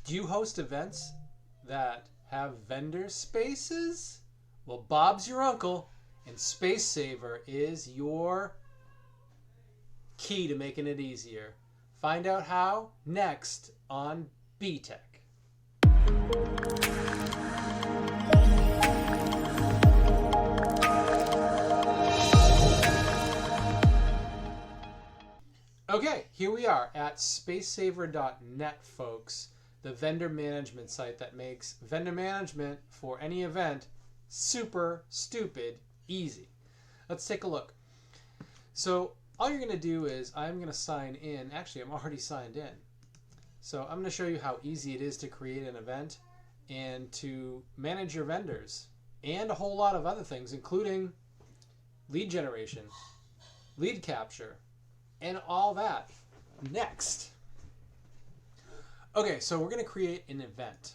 Do you host events that have vendor spaces? Well, Bob's your uncle, and Space Saver is your key to making it easier. Find out how next on BTECH. Okay, here we are at spacesaver.net, folks, the vendor management site that makes vendor management for any event super stupid easy. Let's take a look. So all you're going to do is I'm going to sign in. Actually, I'm already signed in. So I'm going to show you how easy it is to create an event and to manage your vendors and a whole lot of other things, including lead generation, lead capture, and all that next. Okay, so we're going to create an event.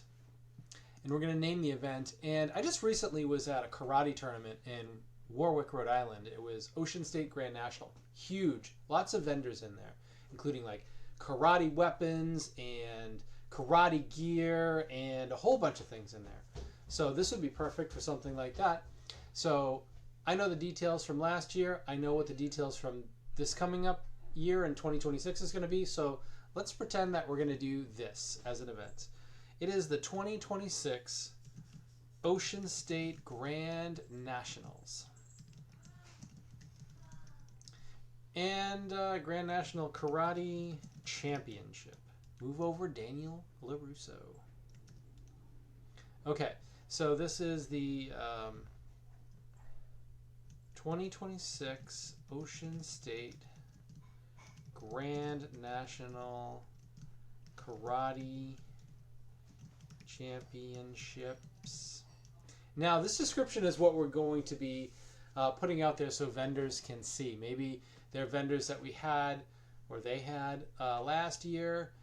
And we're going to name the event. And I just recently was at a karate tournament in Warwick, Rhode Island. It was Ocean State Grand National. Huge. Lots of vendors in there, including like karate weapons and karate gear and a whole bunch of things in there. So this would be perfect for something like that. So I know the details from last year. I know what the details from this coming up year in 2026 is going to be. So let's pretend that we're going to do this as an event. It is the 2026 Ocean State Grand Nationals and Grand National Karate Championship. Move over, Daniel LaRusso. Okay, so this is the 2026 Ocean State Grand National Karate Championships. Now, this description is what we're going to be putting out there so vendors can see. Maybe they're vendors that we had or they had last year.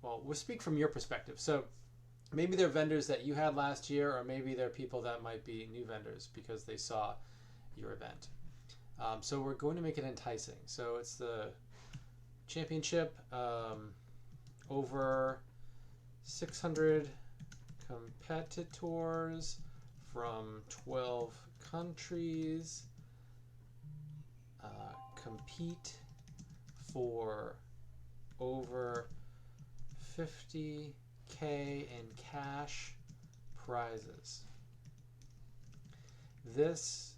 Well, we'll speak from your perspective. So maybe they're vendors that you had last year, or maybe they're people that might be new vendors because they saw your event. So we're going to make it enticing. So it's the championship, over 600 competitors from 12 countries compete for over 50K in cash prizes. This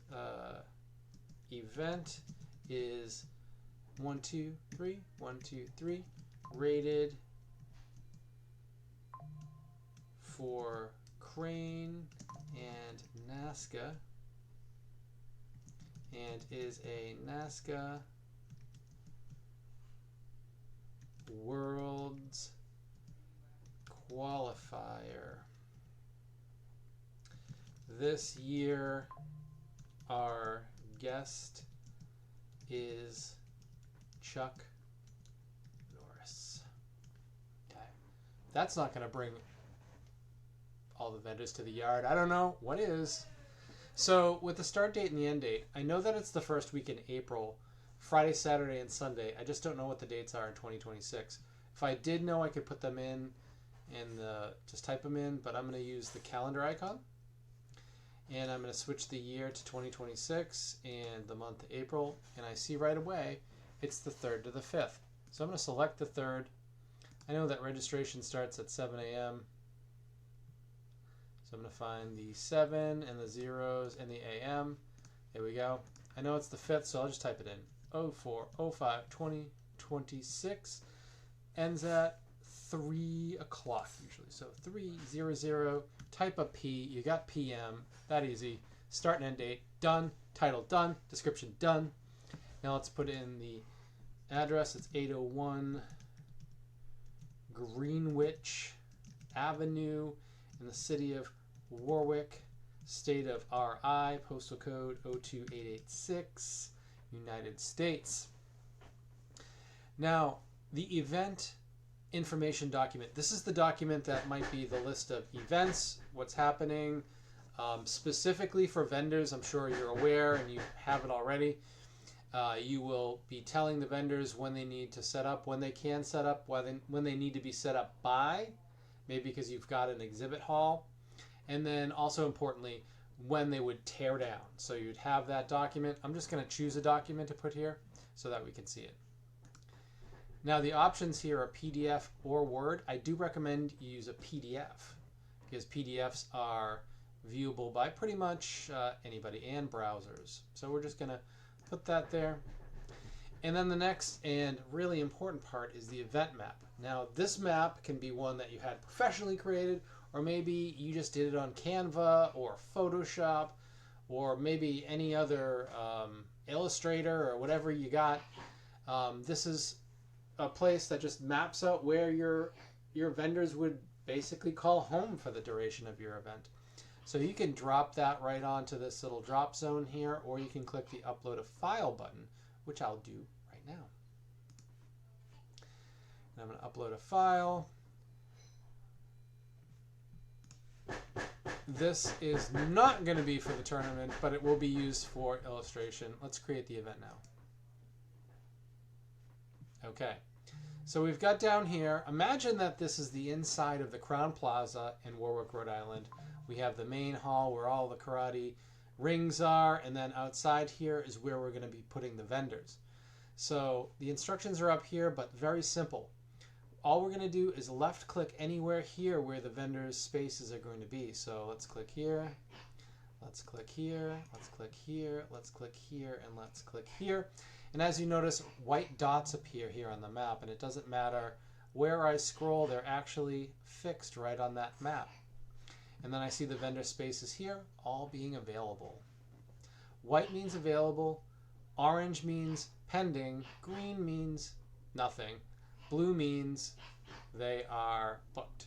event is 1, 2, 3, 1, 2, 3, rated for Crane and NASCA, and is a NASCA Worlds qualifier. This year, our guest is Chuck Norris. Okay. That's not going to bring all the vendors to the yard. I don't know. What is? So with the start date and the end date, I know that it's the first week in April, Friday, Saturday, and Sunday. I just don't know what the dates are in 2026. If I did know, I could put them in and just type them in, but I'm going to use the calendar icon. And I'm going to switch the year to 2026 and the month April. And I see right away it's the 3rd to the 5th. So I'm going to select the 3rd. I know that registration starts at 7 a.m. So I'm going to find the 7 and the zeros and the AM. There we go. I know it's the 5th, so I'll just type it in. 04/05/2026. Ends at 3 o'clock usually. So 300. Type a P. You got PM. That easy. Start and end date. Done. Title done. Description done. Now let's put in the address. It's 801 Greenwich Avenue in the city of Warwick, state of RI, postal code 02886, United States. Now, the event information document. This is the document that might be the list of events, what's happening, specifically for vendors. I'm sure you're aware and you have it already. You will be telling the vendors when they need to set up, when they can set up, when they need to be set up by. maybe because you've got an exhibit hall, and then also importantly, when they would tear down. So you'd have that document. I'm just going to choose a document to put here so that we can see it. Now the options here are PDF or Word. I do recommend you use a PDF because PDFs are viewable by pretty much anybody and browsers. So we're just going to put that there. And then the next and really important part is the event map. Now this map can be one that you had professionally created, or maybe you just did it on Canva or Photoshop, or maybe any other Illustrator or whatever you got. This is a place that just maps out where your vendors would basically call home for the duration of your event. So you can drop that right onto this little drop zone here, or you can click the upload a file button, which I'll do right now. And I'm going to upload a file. This is not going to be for the tournament, but it will be used for illustration. Let's create the event now. Okay, so we've got down here, imagine that this is the inside of the Crown Plaza in Warwick, Rhode Island. We have the main hall where all the karate rings are, and then outside here is where we're going to be putting the vendors. So the instructions are up here, but very simple. All we're going to do is left click anywhere here where the vendors' spaces are going to be. So let's click here, let's click here, let's click here, let's click here, and let's click here. And as you notice, white dots appear here on the map, and it doesn't matter where I scroll, they're actually fixed right on that map. And then I see the vendor spaces here, all being available. White means available, orange means pending, green means nothing, blue means they are booked.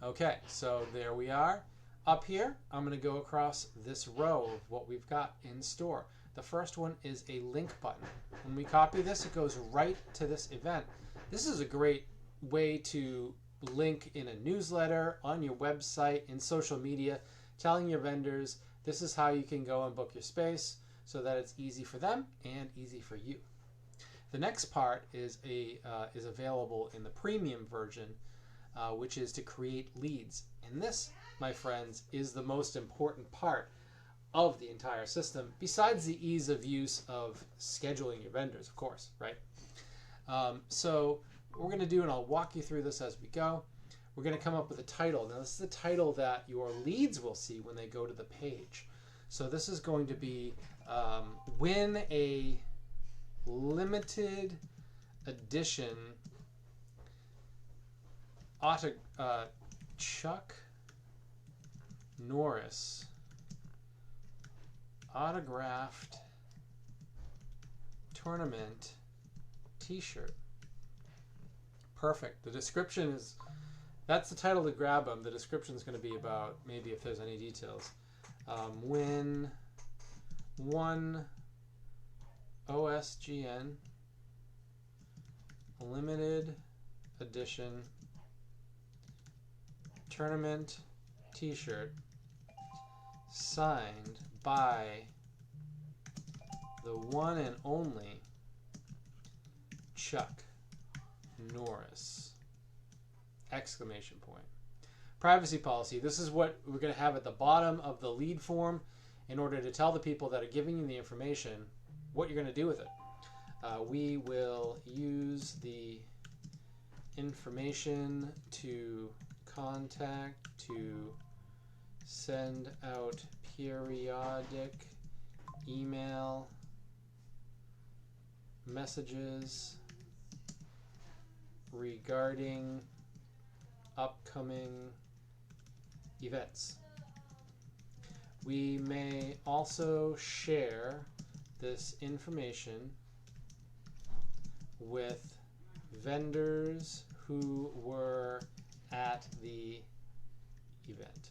Okay, so there we are. Up here, I'm going to go across this row of what we've got in store. The first one is a link button. When we copy this, it goes right to this event. This is a great way to link in a newsletter, on your website, in social media, telling your vendors this is how you can go and book your space so that it's easy for them and easy for you. The next part is available in the premium version, which is to create leads. And this, my friends, is the most important part of the entire system, besides the ease of use of scheduling your vendors, of course, right? So what we're going to do, and I'll walk you through this as we go, we're going to come up with a title. Now this is the title that your leads will see when they go to the page. So this is going to be win a limited edition Chuck Norris autographed tournament t-shirt. Perfect. The description is, that's the title to grab them. The description is going to be about, maybe if there's any details, win one OSGN limited edition tournament t-shirt signed by the one and only Chuck Norris! Exclamation point. Privacy policy. This is what we're going to have at the bottom of the lead form in order to tell the people that are giving you the information what you're going to do with it. We will use the information to contact to send out periodic email messages regarding upcoming events. We may also share this information with vendors who were at the event.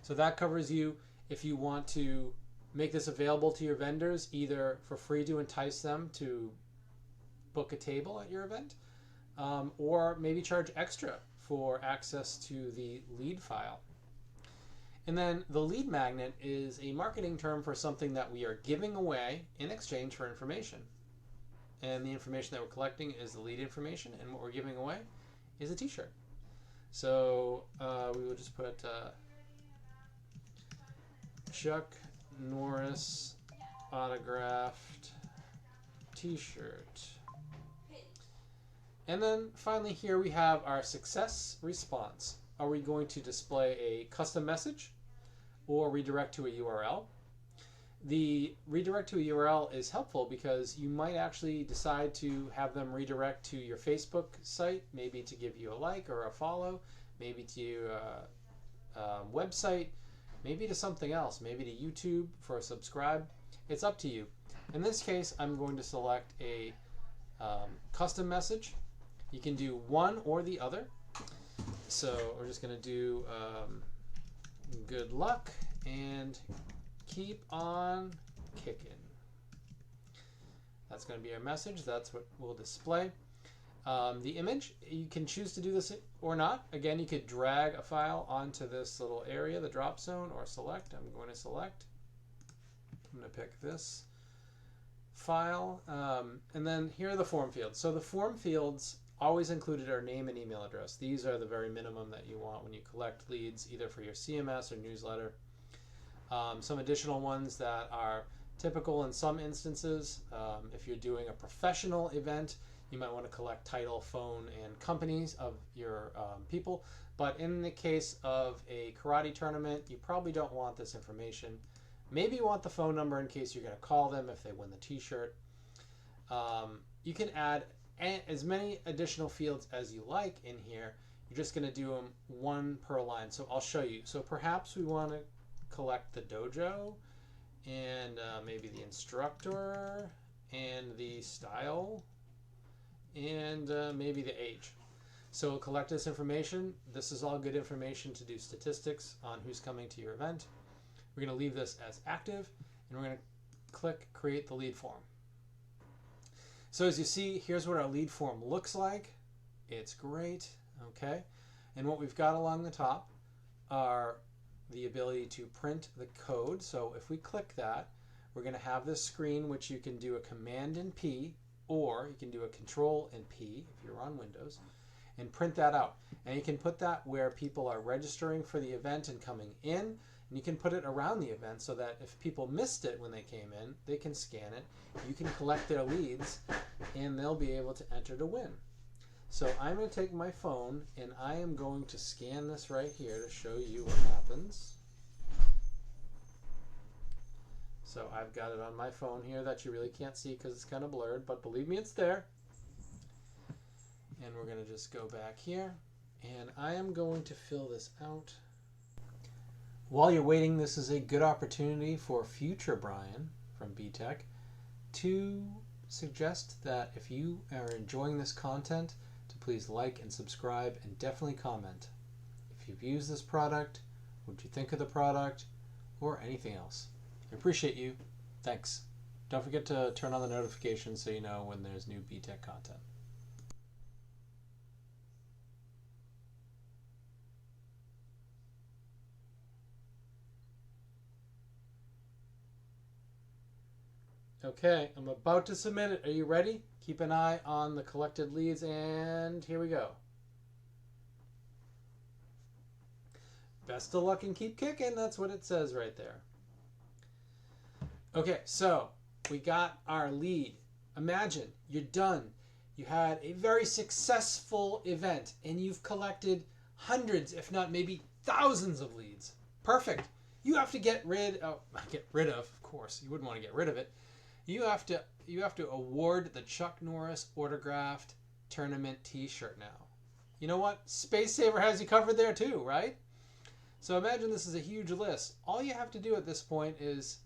So that covers you if you want to make this available to your vendors, either for free to entice them to book a table at your event, or maybe charge extra for access to the lead file. And then the lead magnet is a marketing term for something that we are giving away in exchange for information. and the information that we're collecting is the lead information, and what we're giving away is a t-shirt. So we will just put Chuck Norris autographed t-shirt. And then finally here we have our success response. Are we going to display a custom message or redirect to a URL? The redirect to a URL is helpful because you might actually decide to have them redirect to your Facebook site, maybe to give you a like or a follow, maybe to a website, maybe to something else, maybe to YouTube for a subscribe. It's up to you. In this case, I'm going to select a custom message. You can do one or the other. So we're just going to do good luck and keep on kicking. That's going to be our message. That's what we'll display. The image, you can choose to do this or not. Again, you could drag a file onto this little area, the drop zone, or select. I'm going to select. I'm going to pick this file. And then here are the form fields. So the form fields always included our name and email address. These are the very minimum that you want when you collect leads, either for your CMS or newsletter. Some additional ones that are typical in some instances. If you're doing a professional event, you might want to collect title, phone, and companies of your people. But in the case of a karate tournament, you probably don't want this information. Maybe you want the phone number in case you're going to call them if they win the t-shirt. You can add as many additional fields as you like in here. You're just going to do them one per line. So I'll show you. So perhaps we want to collect the dojo and maybe the instructor and the style and maybe the age. So we'll collect this information. This is all good information to do statistics on who's coming to your event. We're going to leave this as active, and we're going to click create the lead form. So as you see, here's what our lead form looks like. It's great, okay? And what we've got along the top are the ability to print the code. So if we click that, we're going to have this screen, which you can do a Command and P, or you can do a Control and P if you're on Windows, and print that out. And you can put that where people are registering for the event and coming in, and you can put it around the event so that if people missed it when they came in, they can scan it. You can collect their leads, and they'll be able to enter to win. So I'm going to take my phone, and I am going to scan this right here to show you what happens. So I've got it on my phone here that you really can't see because it's kind of blurred, but believe me, it's there. And we're going to just go back here, and I am going to fill this out. While you're waiting, this is a good opportunity for future Brian from BTECH to suggest that if you are enjoying this content, to please like and subscribe and definitely comment. If you've used this product, what you think of the product, or anything else. I appreciate you. Thanks. Don't forget to turn on the notifications so you know when there's new BTECH content. Okay, I'm about to submit it. Are you ready? Keep an eye on the collected leads, and here we go. Best of luck and keep kicking. That's what it says right there. Okay, so we got our lead. Imagine you're done. You had a very successful event, and you've collected hundreds, if not maybe thousands of leads. Perfect. You have to get rid of, of course. You wouldn't want to get rid of it. You have to award the Chuck Norris autographed tournament t-shirt now. You know what? Space Saver has you covered there too, right? So imagine this is a huge list. All you have to do at this point is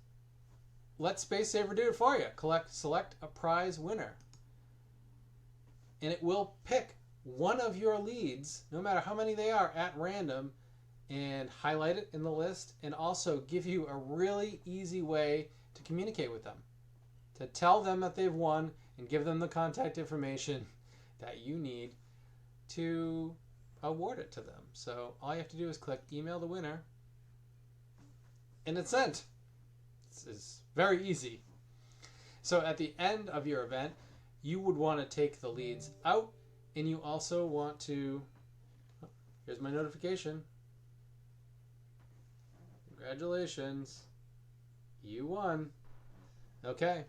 let Space Saver do it for you. Select a prize winner. And it will pick one of your leads, no matter how many they are, at random, and highlight it in the list, and also give you a really easy way to communicate with them. To tell them that they've won and give them the contact information that you need to award it to them. So all you have to do is click email the winner, and it's sent. It's very easy. So at the end of your event, you would want to take the leads out, and you also want to, oh, here's my notification. Congratulations. You won. Okay.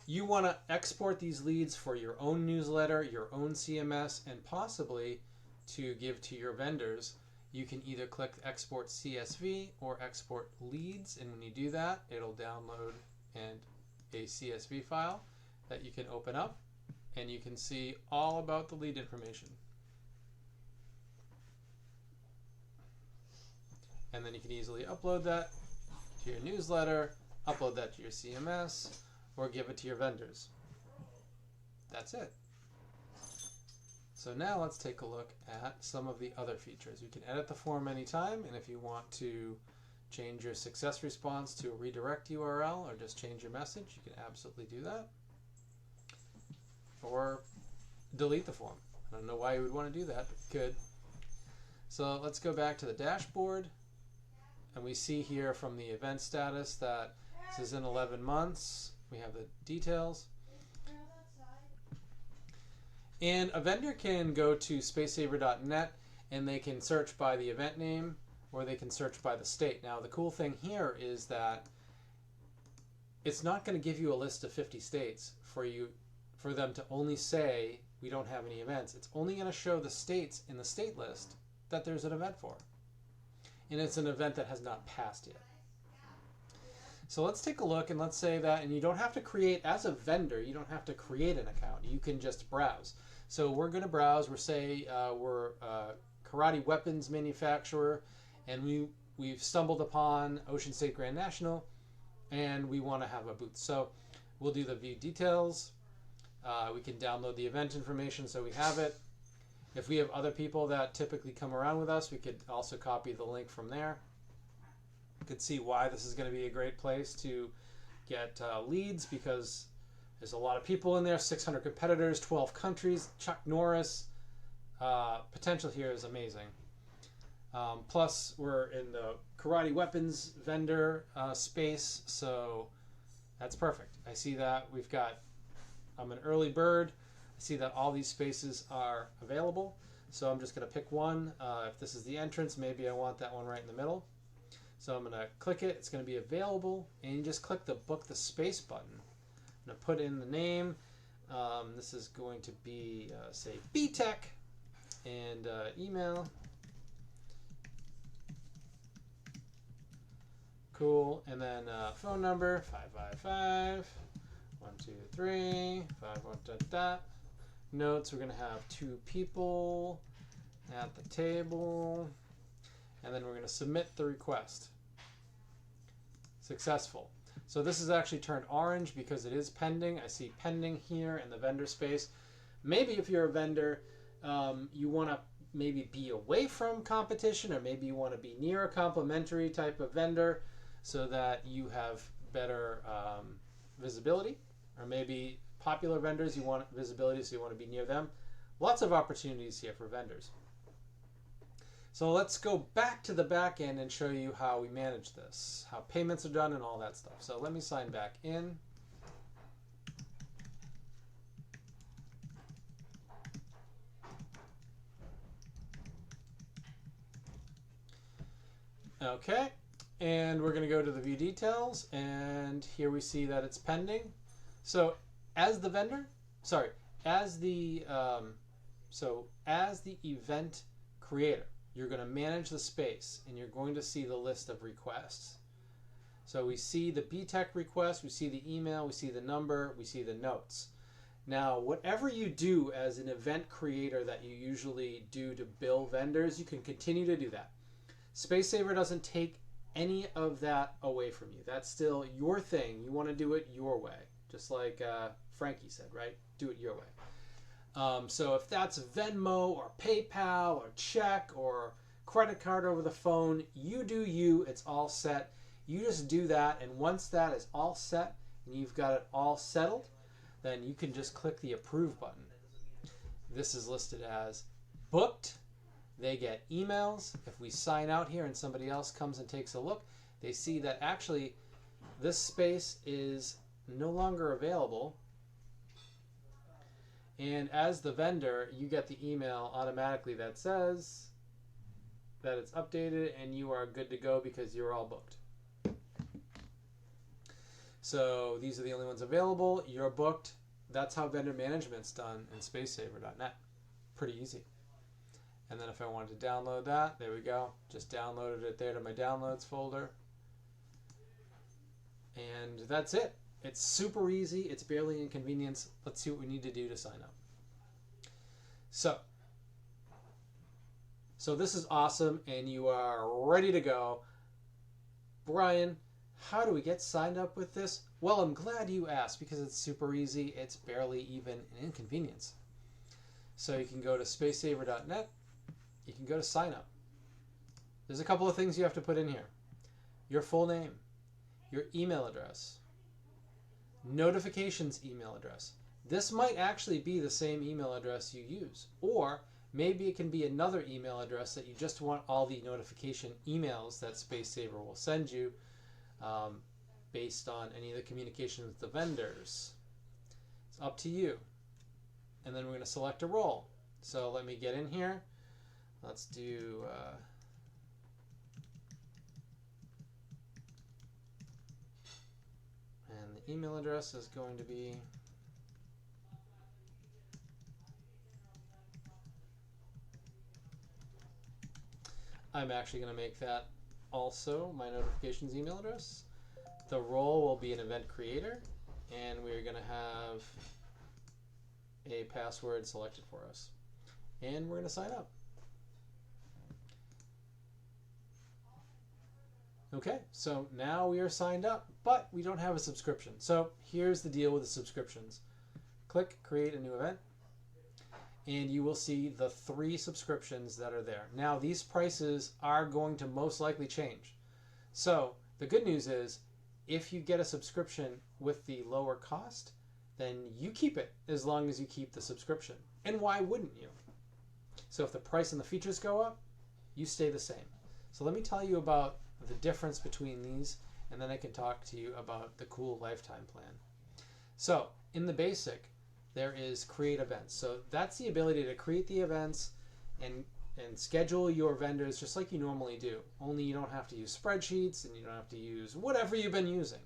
You want to export these leads for your own newsletter, your own CMS, and possibly to give to your vendors. You can either click export CSV or export leads, and when you do that, it'll download a CSV file that you can open up, and you can see all about the lead information. And then you can easily upload that to your newsletter, upload that to your CMS, or give it to your vendors. That's it. So now let's take a look at some of the other features. You can edit the form anytime, and if you want to change your success response to a redirect URL or just change your message, you can absolutely do that. Or delete the form. I don't know why you would want to do that, but you could. So let's go back to the dashboard, and we see here from the event status that this is in 11 months. We have the details. And a vendor can go to spacesaver.net and they can search by the event name, or they can search by the state. Now the cool thing here is that it's not going to give you a list of 50 states for them to only say we don't have any events. It's only going to show the states in the state list that there's an event for. And it's an event that has not passed yet. So let's take a look, and let's say that, and you don't have to create, as a vendor, you don't have to create an account. You can just browse. So we're going to browse. We're a karate weapons manufacturer, and we've stumbled upon Ocean State Grand National, and we want to have a booth. So we'll do the view details. We can download the event information so we have it. If we have other people that typically come around with us, we could also copy the link from there. You could see why this is going to be a great place to get leads, because there's a lot of people in there, 600 competitors, 12 countries, Chuck Norris. Potential here is amazing. Plus, we're in the karate weapons vendor space, so that's perfect. I see that I'm an early bird. I see that all these spaces are available, so I'm just going to pick one. If this is the entrance, maybe I want that one right in the middle. So I'm going to click it. It's going to be available, and you just click the book the space button. I'm going to put in the name. This is going to be, say, BTECH, and email. Cool. And then phone number, 555-123-51. Notes, we're going to have 2 people at the table. And then we're going to submit the request. Successful. So this is actually turned orange because it is pending. I see pending here in the vendor space. Maybe if you're a vendor, you want to maybe be away from competition, or maybe you want to be near a complementary type of vendor so that you have better visibility. Or maybe popular vendors, you want visibility, so you want to be near them. Lots of opportunities here for vendors. So let's go back to the back end and show you how we manage this, how payments are done and all that stuff. So let me sign back in. Okay, and we're going to go to the view details, and here we see that it's pending. So as the vendor, as the event creator, you're going to manage the space, and you're going to see the list of requests. So we see the BTECH request, we see the email, we see the number, we see the notes. Now, whatever you do as an event creator that you usually do to bill vendors, you can continue to do that. SpaceSaver doesn't take any of that away from you. That's still your thing. You want to do it your way, just like Frankie said, right? Do it your way. So if that's Venmo or PayPal or check or credit card over the phone, you do you. It's all set. You just do that, and once that is all set and you've got it all settled, then you can just click the approve button. This is listed as booked. They get emails. If we sign out here and somebody else comes and takes a look, they see that actually this space is no longer available And as the vendor, you get the email automatically that says that it's updated and you are good to go because you're all booked. So these are the only ones available. You're booked. That's how vendor management's done in spacesaver.net. Pretty easy. And then if I wanted to download that, there we go. Just downloaded it there to my downloads folder. And that's it. It's super easy. It's barely inconvenience. Let's see what we need to do to sign up. So this is awesome and you are ready to go. Brian, how do we get signed up with this? Well, I'm glad you asked because it's super easy. It's barely even an inconvenience. So you can go to spacesaver.net. You can go to sign up. There's a couple of things you have to put in here. Your full name, your email address, notifications email address. This might actually be the same email address you use, or maybe it can be another email address that you just want all the notification emails that SpaceSaver will send you based on any of the communication with the vendors. It's up to you. And then we're going to select a role. So let me get in here. Let's do and the email address is going to be I'm actually going to make that also my notifications email address. The role will be an event creator, and we're going to have a password selected for us. And we're going to sign up. Okay, so now we are signed up, but we don't have a subscription. So here's the deal with the subscriptions. Click Create a New Event, and you will see the 3 subscriptions that are there. Now, these prices are going to most likely change. So the good news is, if you get a subscription with the lower cost, then you keep it as long as you keep the subscription. And why wouldn't you? So if the price and the features go up, you stay the same. So let me tell you about the difference between these, and then I can talk to you about the cool lifetime plan. So in the basic, there is create events. So that's the ability to create the events and schedule your vendors just like you normally do. Only you don't have to use spreadsheets and you don't have to use whatever you've been using.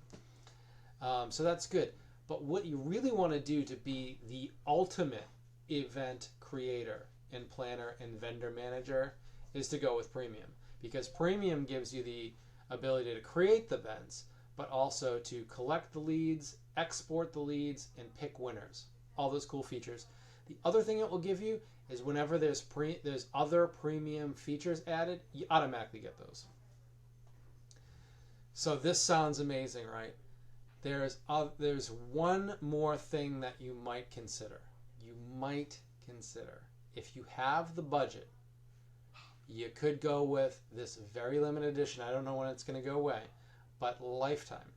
So that's good. But what you really want to do to be the ultimate event creator and planner and vendor manager is to go with premium, because premium gives you the ability to create the events, but also to collect the leads, export the leads, and pick winners. All those cool features. The other thing it will give you is whenever there's other premium features added, you automatically get those. So this sounds amazing, right? There's one more thing that you might consider. You might consider, if you have the budget, you could go with this very limited edition. I don't know when it's going to go away, but lifetime.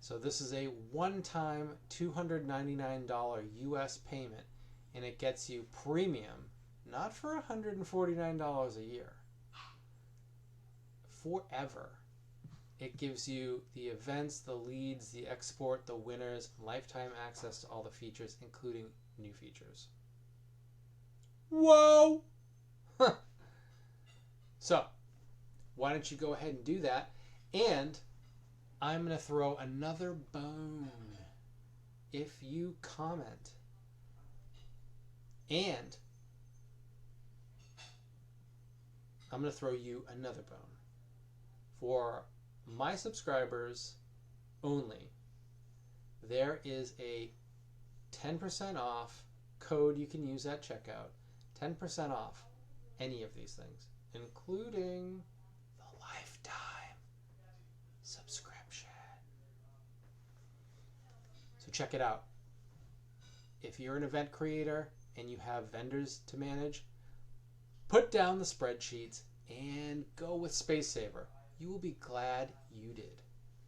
So this is a one-time $299 US payment, and it gets you premium, not for $149 a year, forever. It gives you the events, the leads, the export, the winners, lifetime access to all the features, including new features. Whoa! So, why don't you go ahead and do that? And I'm going to throw another bone. If you comment and I'm going to throw you another bone. For my subscribers only, there is a 10% off code you can use at checkout. 10% off any of these things, including the lifetime subscription. So check it out. If you're an event creator and you have vendors to manage, put down the spreadsheets and go with SpaceSaver. You will be glad you did.